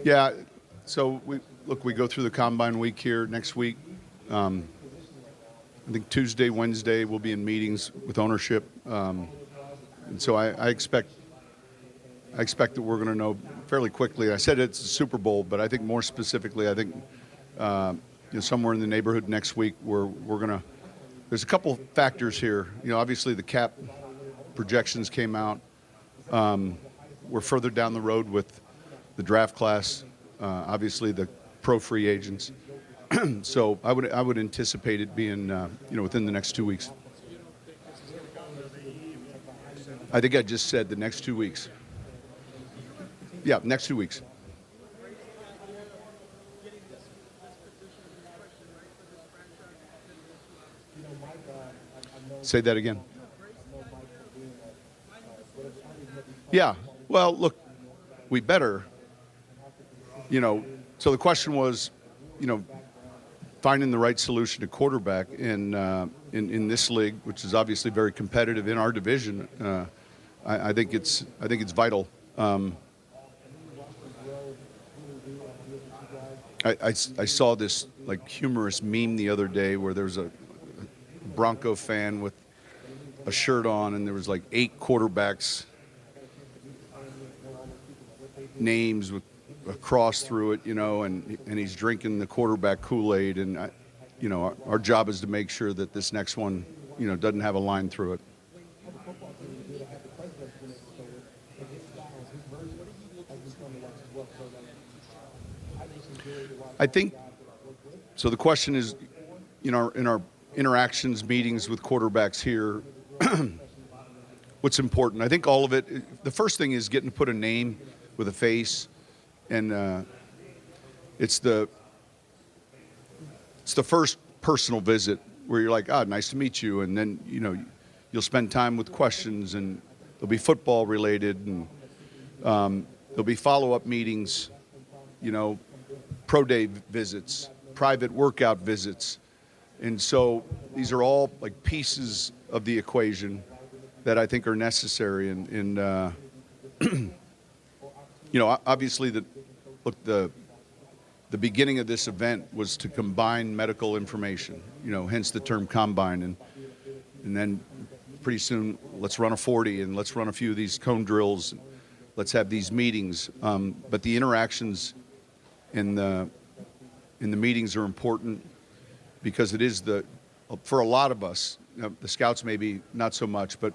Yeah. So we go through the combine week here next week. I think Tuesday, Wednesday, we'll be in meetings with ownership, and so I expect that we're going to know fairly quickly. I said it's a Super Bowl, but I think more specifically, I think somewhere in the neighborhood next week, we're going to. There's a couple factors here. Obviously the cap projections came out. We're further down the road with the draft class. Obviously the pro free agents. So I would anticipate it being within the next 2 weeks. I think I just said the next 2 weeks. Yeah, next 2 weeks. Say that again. Yeah. Well, look, we better. So the question was, finding the right solution to quarterback in this league, which is obviously very competitive in our division. I think it's vital. I saw this humorous meme the other day where there was a Bronco fan with a shirt on, and there was 8 quarterbacks names with a cross through it, and he's drinking the quarterback Kool-Aid, and our job is to make sure that this next one, doesn't have a line through it. I think so. The question is, in our interactions, meetings with quarterbacks here, what's important? I think all of it. The first thing is getting to put a name with a face, and it's the first personal visit where you're like, nice to meet you, and then you'll spend time with questions, and there'll be football related, and there'll be follow-up meetings, pro day visits, private workout visits. And so these are all pieces of the equation that I think are necessary. And obviously the beginning of this event was to combine medical information, hence the term combine. And then pretty soon, let's run a 40 and let's run a few of these cone drills. Let's have these meetings. But the interactions in the meetings are important because it is for a lot of us, the scouts maybe not so much, but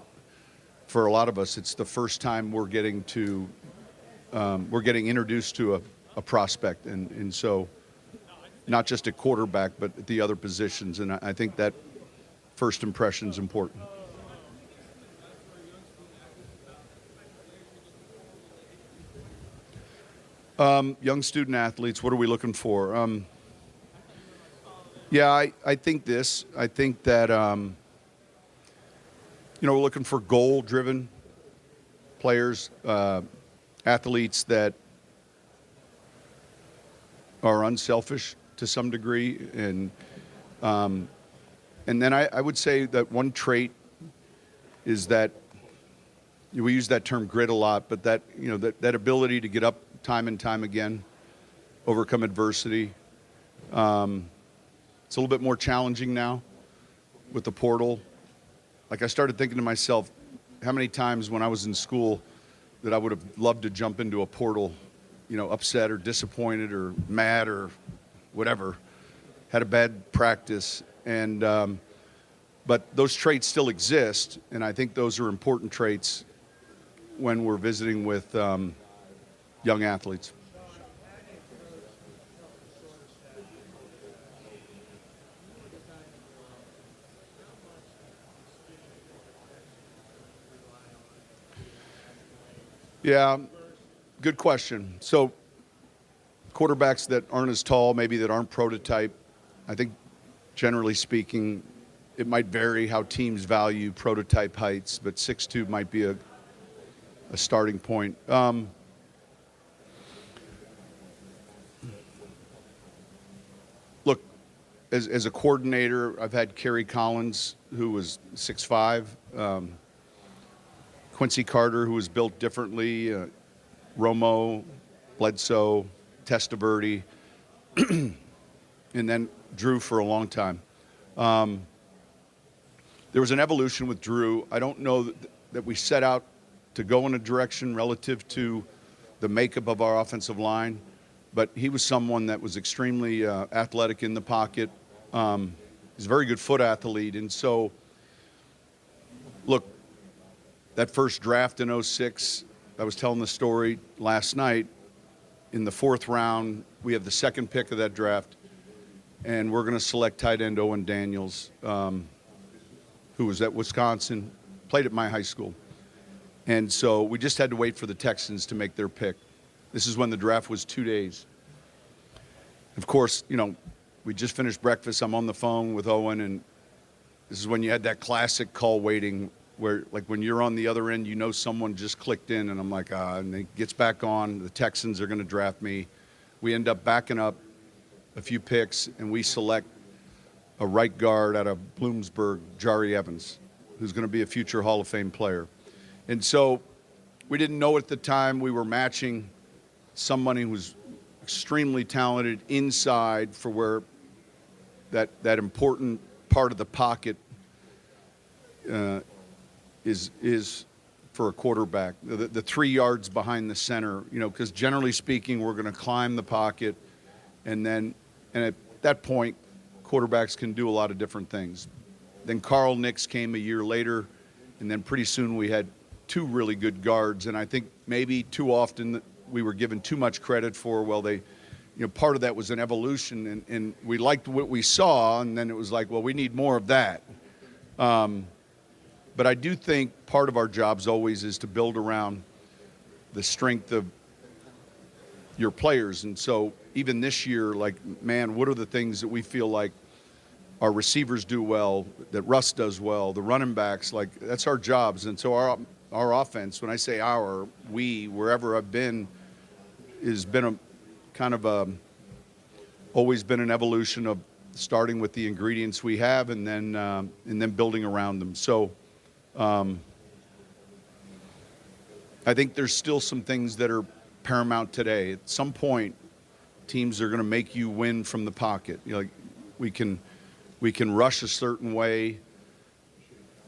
for a lot of us, it's the first time we're getting introduced to a prospect. And so not just at quarterback, but at the other positions. And I think that first impression is important. Young student athletes, what are we looking for? I think this. I think that, we're looking for goal-driven players, athletes that are unselfish to some degree. And then I would say that one trait is that we use that term grit a lot, but that ability to get up time and time again, overcome adversity. It's a little bit more challenging now with the portal. I started thinking to myself, how many times when I was in school that I would have loved to jump into a portal, upset or disappointed or mad or whatever, had a bad practice. And but those traits still exist, and I think those are important traits when we're visiting with young athletes. Yeah, good question. So quarterbacks that aren't as tall, maybe that aren't prototype, I think generally speaking, it might vary how teams value prototype heights, but 6'2" might be a starting point. Look, as a coordinator, I've had Kerry Collins, who was 6'5", Quincy Carter, who was built differently, Romo, Bledsoe, Testaverde, and then Drew for a long time. There was an evolution with Drew. I don't know that we set out to go in a direction relative to the makeup of our offensive line, but he was someone that was extremely athletic in the pocket. He's a very good foot athlete. And so, look, that first draft in 06, I was telling the story last night. In the 4th round, we have the 2nd pick of that draft, and we're going to select tight end Owen Daniels, who was at Wisconsin, played at my high school. And so we just had to wait for the Texans to make their pick. This is when the draft was 2 days. Of course, you know, we just finished breakfast. I'm on the phone with Owen, and this is when you had that classic call waiting where, like, when you're on the other end, you know someone just clicked in, and I'm like, and he gets back on. The Texans are going to draft me. We end up backing up a few picks, and we select a right guard out of Bloomsburg, Jari Evans, who's going to be a future Hall of Fame player. And so we didn't know at the time we were matching somebody who was extremely talented inside for where that important part of the pocket is for a quarterback. The 3 yards behind the center, you know, because generally speaking, we're going to climb the pocket, and at that point, quarterbacks can do a lot of different things. Then Carl Nix came a year later, and then pretty soon we had 2 really good guards. And I think maybe too often we were given too much credit for, well, they, you know, part of that was an evolution, and we liked what we saw, and then it was like, well, we need more of that. But I do think part of our jobs always is to build around the strength of your players. And so even this year, like, man, what are the things that we feel like our receivers do well, that Russ does well, the running backs, like, that's our jobs. And so our offense, when I say wherever I've been, has been a kind of always been an evolution of starting with the ingredients we have and then building around them. So I think there's still some things that are paramount today. At some point, teams are going to make you win from the pocket. You know, like, we can rush a certain way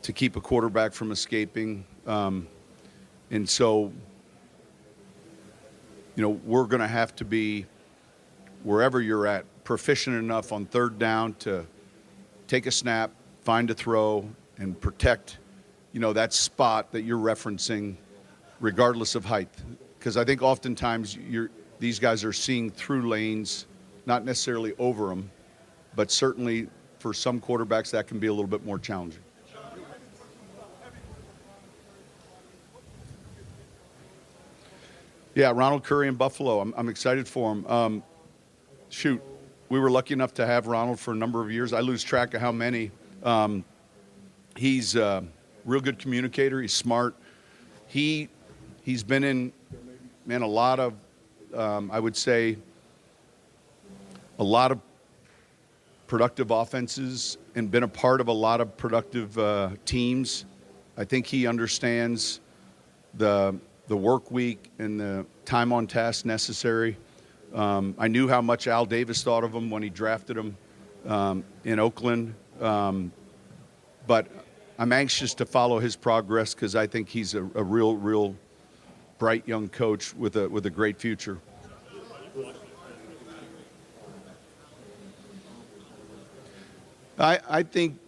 to keep a quarterback from escaping. And so, you know, we're going to have to be, wherever you're at, proficient enough on 3rd down to take a snap, find a throw, and protect, you know, that spot that you're referencing, regardless of height. Because I think oftentimes these guys are seeing through lanes, not necessarily over them, but certainly for some quarterbacks that can be a little bit more challenging. Yeah, Ronald Curry in Buffalo. I'm excited for him. We were lucky enough to have Ronald for a number of years. I lose track of how many. He's a real good communicator. He's smart. He's been in, man, a lot of, I would say, a lot of productive offenses and been a part of a lot of productive teams. I think he understands the work week and the time on task necessary. I knew how much Al Davis thought of him when he drafted him in Oakland. But I'm anxious to follow his progress because I think he's a real bright young coach with a great future. I think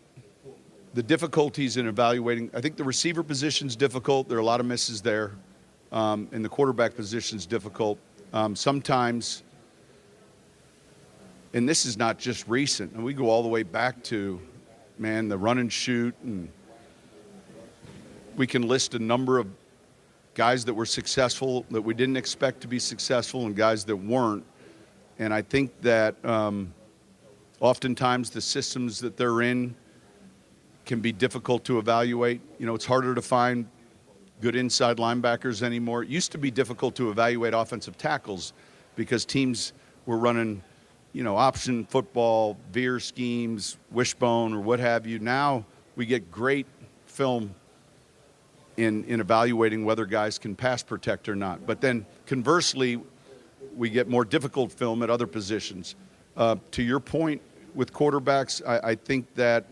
the difficulties in evaluating, I think the receiver position's difficult. There are a lot of misses there. And the quarterback position's difficult. Sometimes, and this is not just recent, and we go all the way back to, man, the run and shoot, and we can list a number of guys that were successful that we didn't expect to be successful and guys that weren't. And I think that oftentimes the systems that they're in can be difficult to evaluate. You know, it's harder to find good inside linebackers anymore. It used to be difficult to evaluate offensive tackles because teams were running, you know, option football, veer schemes, wishbone, or what have you. Now we get great film in evaluating whether guys can pass protect or not. But then conversely, we get more difficult film at other positions. To your point with quarterbacks, I think that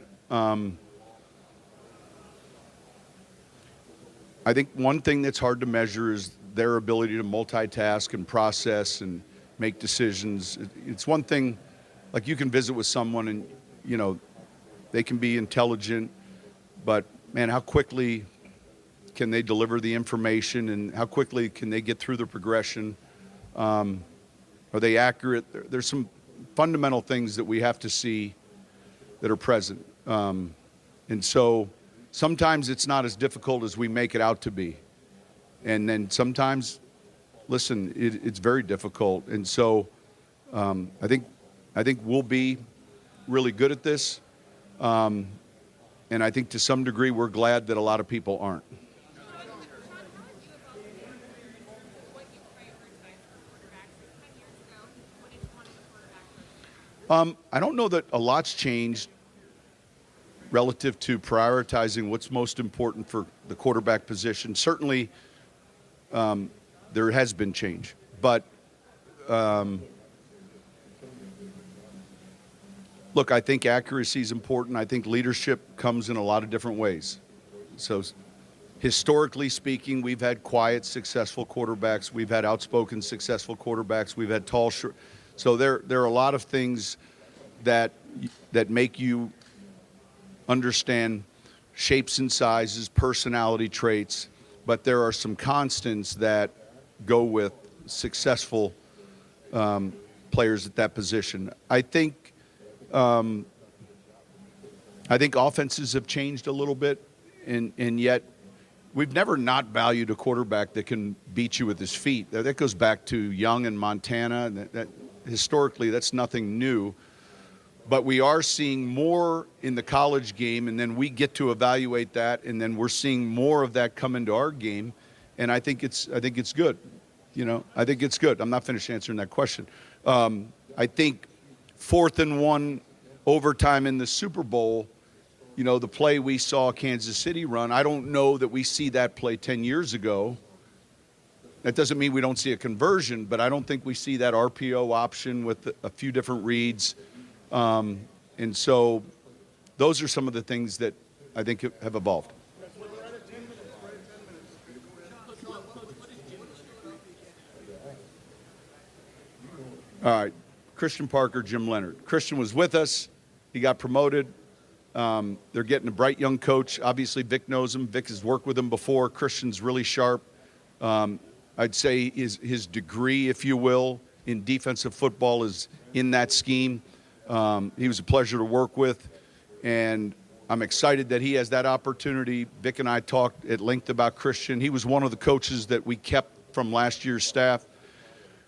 I think one thing that's hard to measure is their ability to multitask and process and make decisions. It's one thing, like you can visit with someone and, you know, they can be intelligent, but man, how quickly can they deliver the information and how quickly can they get through the progression? Are they accurate? There's some fundamental things that we have to see that are present. And so sometimes it's not as difficult as we make it out to be. And then sometimes, listen, it's very difficult. And so I think we'll be really good at this. And I think to some degree we're glad that a lot of people aren't. I don't know that a lot's changed relative to prioritizing what's most important for the quarterback position. Certainly, there has been change, but look, I think accuracy is important. I think leadership comes in a lot of different ways. So historically speaking, we've had quiet, successful quarterbacks. We've had outspoken, successful quarterbacks. We've had tall, short. So there are a lot of things that make you understand shapes and sizes, personality traits, but there are some constants that go with successful players at that position. I think offenses have changed a little bit, and yet we've never not valued a quarterback that can beat you with his feet. That goes back to Young and Montana. That historically, that's nothing new. But we are seeing more in the college game, and then we get to evaluate that, and then we're seeing more of that come into our game, and I think it's good. You know, I think it's good. I'm not finished answering that question. I think 4th and 1 overtime in the Super Bowl, you know, the play we saw Kansas City run, I don't know that we see that play 10 years ago. That doesn't mean we don't see a conversion, but I don't think we see that RPO option with a few different reads. And so those are some of the things that I think have evolved. All right, Christian Parker, Jim Leonard. Christian was with us. He got promoted. They're getting a bright young coach. Obviously, Vic knows him. Vic has worked with him before. Christian's really sharp. I'd say his degree, if you will, in defensive football is in that scheme. He was a pleasure to work with, and I'm excited that he has that opportunity. Vic and I talked at length about Christian. He was one of the coaches that we kept from last year's staff.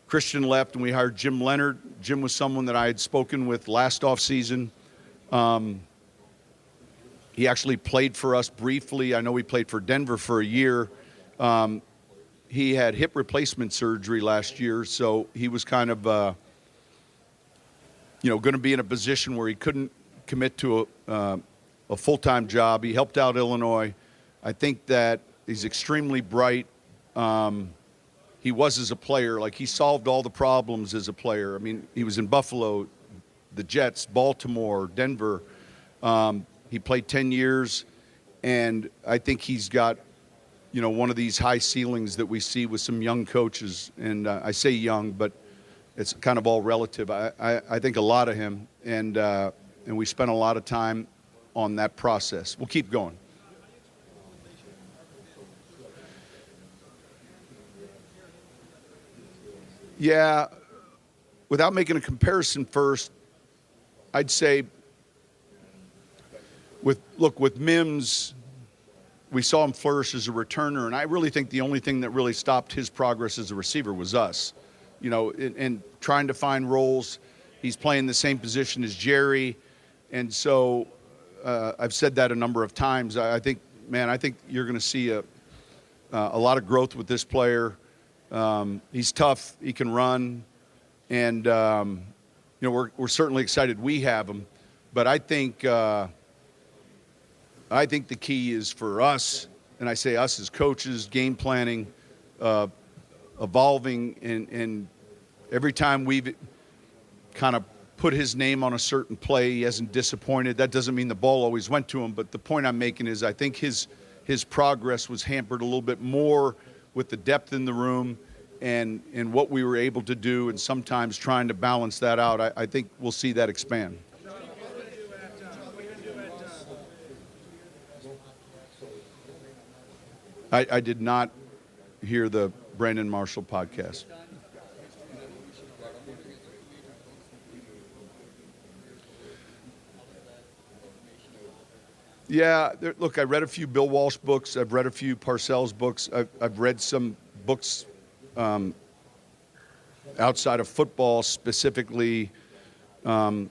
Christian left, and we hired Jim Leonard. Jim was someone that I had spoken with last offseason. He actually played for us briefly. I know he played for Denver for a year. He had hip replacement surgery last year, so he was kind of, going to be in a position where he couldn't commit to a full-time job. He helped out Illinois. I think that he's extremely bright. He was as a player. Like, he solved all the problems as a player. I mean, he was in Buffalo, the Jets, Baltimore, Denver. He played 10 years, and I think he's got, one of these high ceilings that we see with some young coaches. And I say young, but it's kind of all relative. I think a lot of him, and we spent a lot of time on that process. We'll keep going. Yeah, without making a comparison first, I'd say with Mims, we saw him flourish as a returner, and I really think the only thing that really stopped his progress as a receiver was us. And trying to find roles. He's playing the same position as Jerry, and so I've said that a number of times. I think you're going to see a lot of growth with this player. He's tough. He can run, and we're certainly excited we have him. But I think the key is for us, and I say us as coaches, game planning, evolving, and every time we've kind of put his name on a certain play, he hasn't disappointed. That doesn't mean the ball always went to him, but the point I'm making is I think his progress was hampered a little bit more with the depth in the room and what we were able to do, and sometimes trying to balance that out. I think we'll see that expand. I did not hear the Brandon Marshall podcast. Yeah, look, I read a few Bill Walsh books. I've read a few Parcells books. I've read some books outside of football, specifically Ryan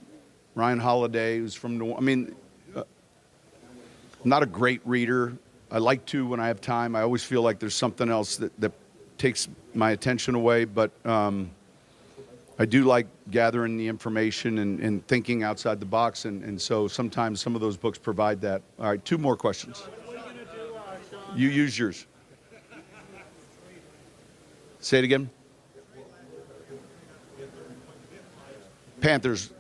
Holiday, who's from New Orleans. I mean, I'm not a great reader. I like to when I have time. I always feel like there's something else that takes my attention away, but I do like gathering the information and thinking outside the box, and so sometimes some of those books provide that. All right, 2 more questions. You use yours. Say it again. Panthers.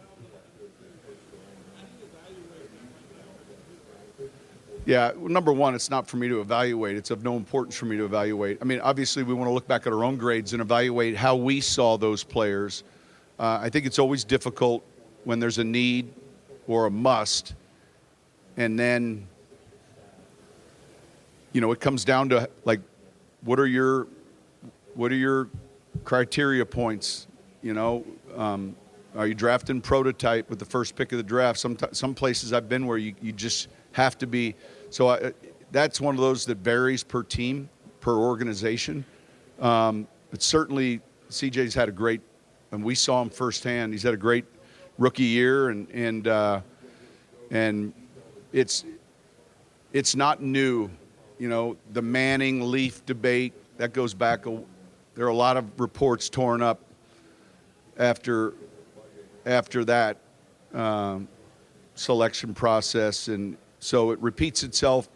Yeah, number one, it's not for me to evaluate. It's of no importance for me to evaluate. I mean, obviously, we want to look back at our own grades and evaluate how we saw those players. I think it's always difficult when there's a need or a must, and then, it comes down to, like, what are your criteria points? Are you drafting prototype with the first pick of the draft? Some places I've been where you just have to be. So that's one of those that varies per team, per organization. But certainly CJ's had a great, and we saw him firsthand. He's had a great rookie year, and it's not new. The Manning Leaf debate that goes back. There are a lot of reports torn up after that selection process, and so it repeats itself,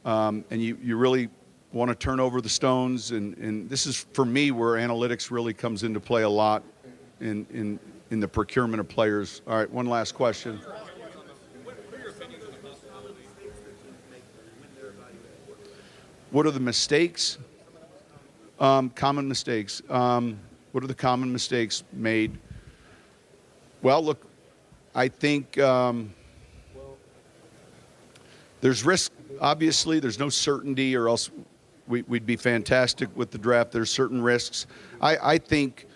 and you really want to turn over the stones, and this is, for me, where analytics really comes into play a lot in the procurement of players. All right, one last question. What are the mistakes? Common mistakes. What are the common mistakes made? Well, look, I think there's risk. Obviously, there's no certainty, or else we'd be fantastic with the draft. There's certain risks. I think,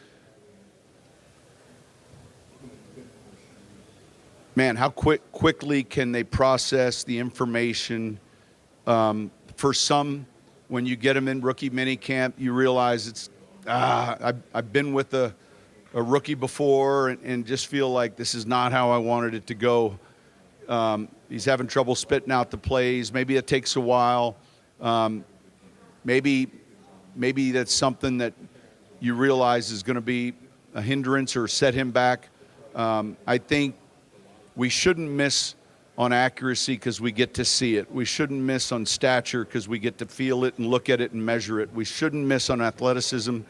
man, how quickly can they process the information? For some, when you get them in rookie minicamp, you realize it's, I've been with a rookie before and just feel like this is not how I wanted it to go. He's having trouble spitting out the plays. Maybe it takes a while. Maybe that's something that you realize is going to be a hindrance or set him back. I think we shouldn't miss on accuracy because we get to see it. We shouldn't miss on stature because we get to feel it and look at it and measure it. We shouldn't miss on athleticism.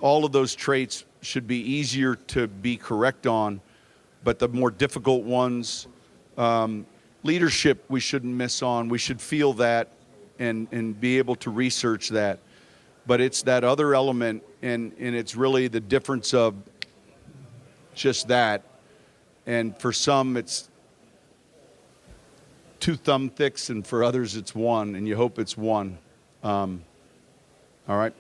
All of those traits should be easier to be correct on, but the more difficult ones, leadership, we shouldn't miss on. We should feel that and be able to research that. But it's that other element, and it's really the difference of just that. And for some, it's 2 thumb thicks, and for others, it's 1, and you hope it's 1. All right.